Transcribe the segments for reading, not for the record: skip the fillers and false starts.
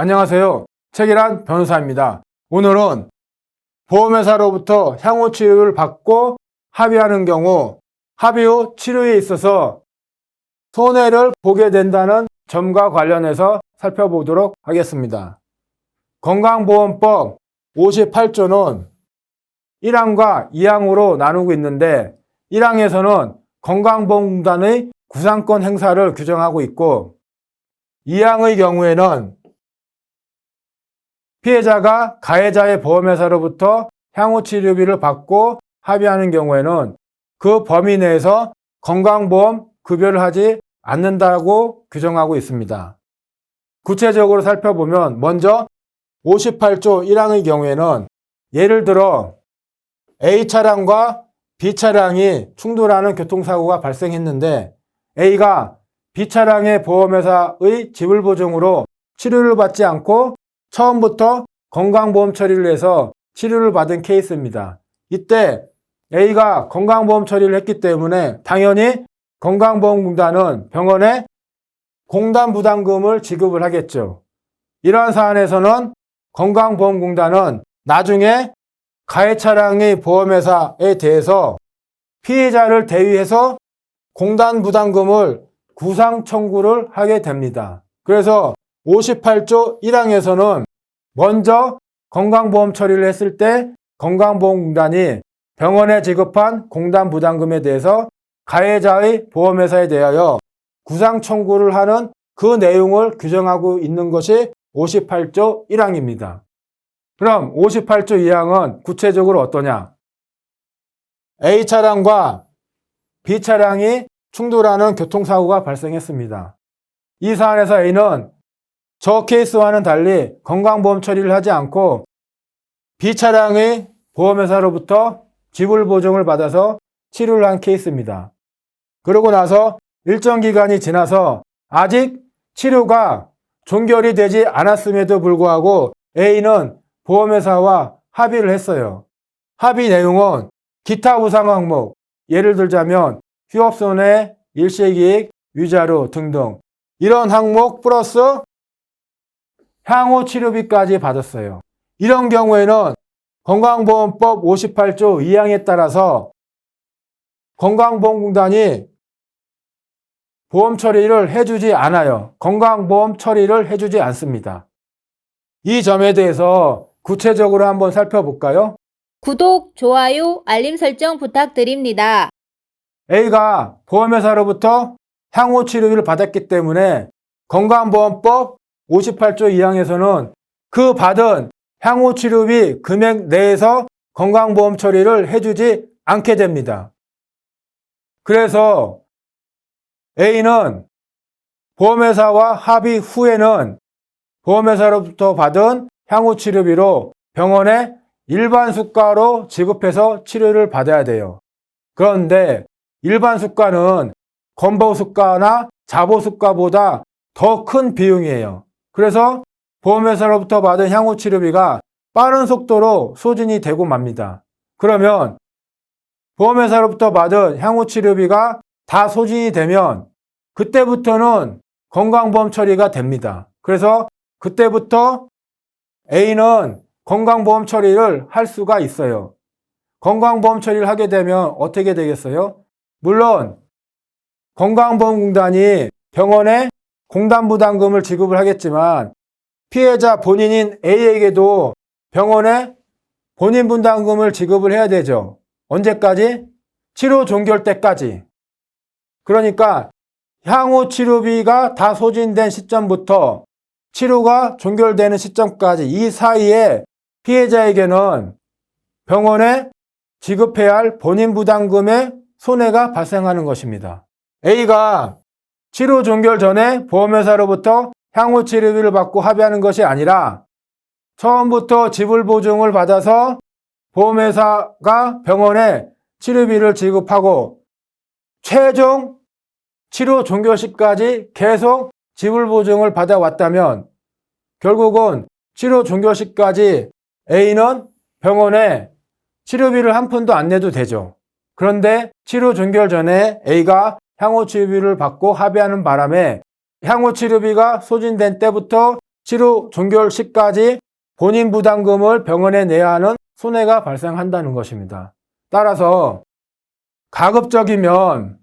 안녕하세요. 최기란 변호사입니다. 오늘은 보험회사로부터 향후 치료를 받고 합의하는 경우 합의 후 치료에 있어서 손해를 보게 된다는 점과 관련해서 살펴보도록 하겠습니다. 건강보험법 58조는 1항과 2항으로 나누고 있는데 1항에서는 건강보험공단의 구상권 행사를 규정하고 있고 2항의 경우에는 피해자가 가해자의 보험회사로부터 향후 치료비를 받고 합의하는 경우에는 그 범위 내에서 건강보험 급여를 하지 않는다고 규정하고 있습니다. 구체적으로 살펴보면 먼저 58조 1항의 경우에는 예를 들어 A차량과 B차량이 충돌하는 교통사고가 발생했는데 A가 B차량의 보험회사의 지불보증으로 치료를 받지 않고 처음부터 건강보험 처리를 해서 치료를 받은 케이스입니다. 이때 A가 건강보험 처리를 했기 때문에 당연히 건강보험공단은 병원에 공단부담금을 지급을 하겠죠. 이러한 사안에서는 건강보험공단은 나중에 가해차량의 보험회사에 대해서 피해자를 대위해서 공단부담금을 구상 청구를 하게 됩니다. 그래서 58조 1항에서는 먼저 건강보험 처리를 했을 때 건강보험공단이 병원에 지급한 공단부담금에 대해서 가해자의 보험회사에 대하여 구상 청구를 하는 그 내용을 규정하고 있는 것이 58조 1항입니다. 그럼 58조 2항은 구체적으로 어떠냐? A차량과 B차량이 충돌하는 교통사고가 발생했습니다. 이 사안에서 A는 저 케이스와는 달리 건강보험 처리를 하지 않고 B차량의 보험회사로부터 지불보증을 받아서 치료를 한 케이스입니다. 그러고 나서 일정 기간이 지나서 아직 치료가 종결이 되지 않았음에도 불구하고 A는 보험회사와 합의를 했어요. 합의 내용은 기타 보상 항목, 예를 들자면 휴업손해, 일시이익, 위자료 등등 이런 항목 플러스 향후 치료비까지 받았어요. 이런 경우에는 건강보험법 58조 2항에 따라서 건강보험공단이 보험 처리를 해주지 않아요. 건강보험 처리를 해주지 않습니다. 이 점에 대해서 구체적으로 한번 살펴볼까요? 구독, 좋아요, 알림 설정 부탁드립니다. A가 보험회사로부터 향후 치료비를 받았기 때문에 건강보험법 58조 2항에서는 그 받은 향후 치료비 금액 내에서 건강보험 처리를 해주지 않게 됩니다. 그래서 A는 보험회사와 합의 후에는 보험회사로부터 받은 향후 치료비로 병원에 일반 수가로 지급해서 치료를 받아야 돼요. 그런데 일반 수가는 건보 수가나 자보 수가보다 더 큰 비용이에요. 그래서 보험회사로부터 받은 향후 치료비가 빠른 속도로 소진이 되고 맙니다. 그러면 보험회사로부터 받은 향후 치료비가 다 소진이 되면 그때부터는 건강보험 처리가 됩니다. 그래서 그때부터 A는 건강보험 처리를 할 수가 있어요. 건강보험 처리를 하게 되면 어떻게 되겠어요? 물론 건강보험공단이 병원에 공단부담금을 지급을 하겠지만 피해자 본인인 A에게도 병원에 본인 분담금을 지급을 해야 되죠. 언제까지? 치료 종결 때까지. 그러니까 향후 치료비가 다 소진된 시점부터 치료가 종결되는 시점까지 이 사이에 피해자에게는 병원에 지급해야 할 본인 부담금의 손해가 발생하는 것입니다. A가 치료 종결 전에 보험회사로부터 향후 치료비를 받고 합의하는 것이 아니라 처음부터 지불보증을 받아서 보험회사가 병원에 치료비를 지급하고 최종 치료 종결 시까지 계속 지불보증을 받아왔다면 결국은 치료 종결 시까지 A는 병원에 치료비를 한 푼도 안 내도 되죠. 그런데 치료 종결 전에 A가 향후 치료비를 받고 합의하는 바람에 향후 치료비가 소진된 때부터 치료 종결 시까지 본인 부담금을 병원에 내야 하는 손해가 발생한다는 것입니다. 따라서 가급적이면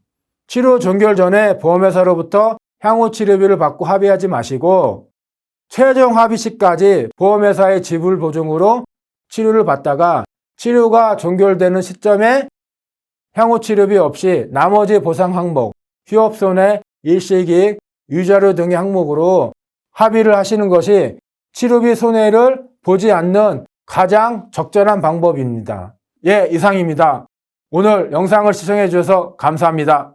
치료 종결 전에 보험회사로부터 향후 치료비를 받고 합의하지 마시고 최종 합의 시까지 보험회사의 지불 보증으로 치료를 받다가 치료가 종결되는 시점에 향후 치료비 없이 나머지 보상 항목, 휴업손해, 일시이익, 유자료 등의 항목으로 합의를 하시는 것이 치료비 손해를 보지 않는 가장 적절한 방법입니다. 예, 이상입니다. 오늘 영상을 시청해 주셔서 감사합니다.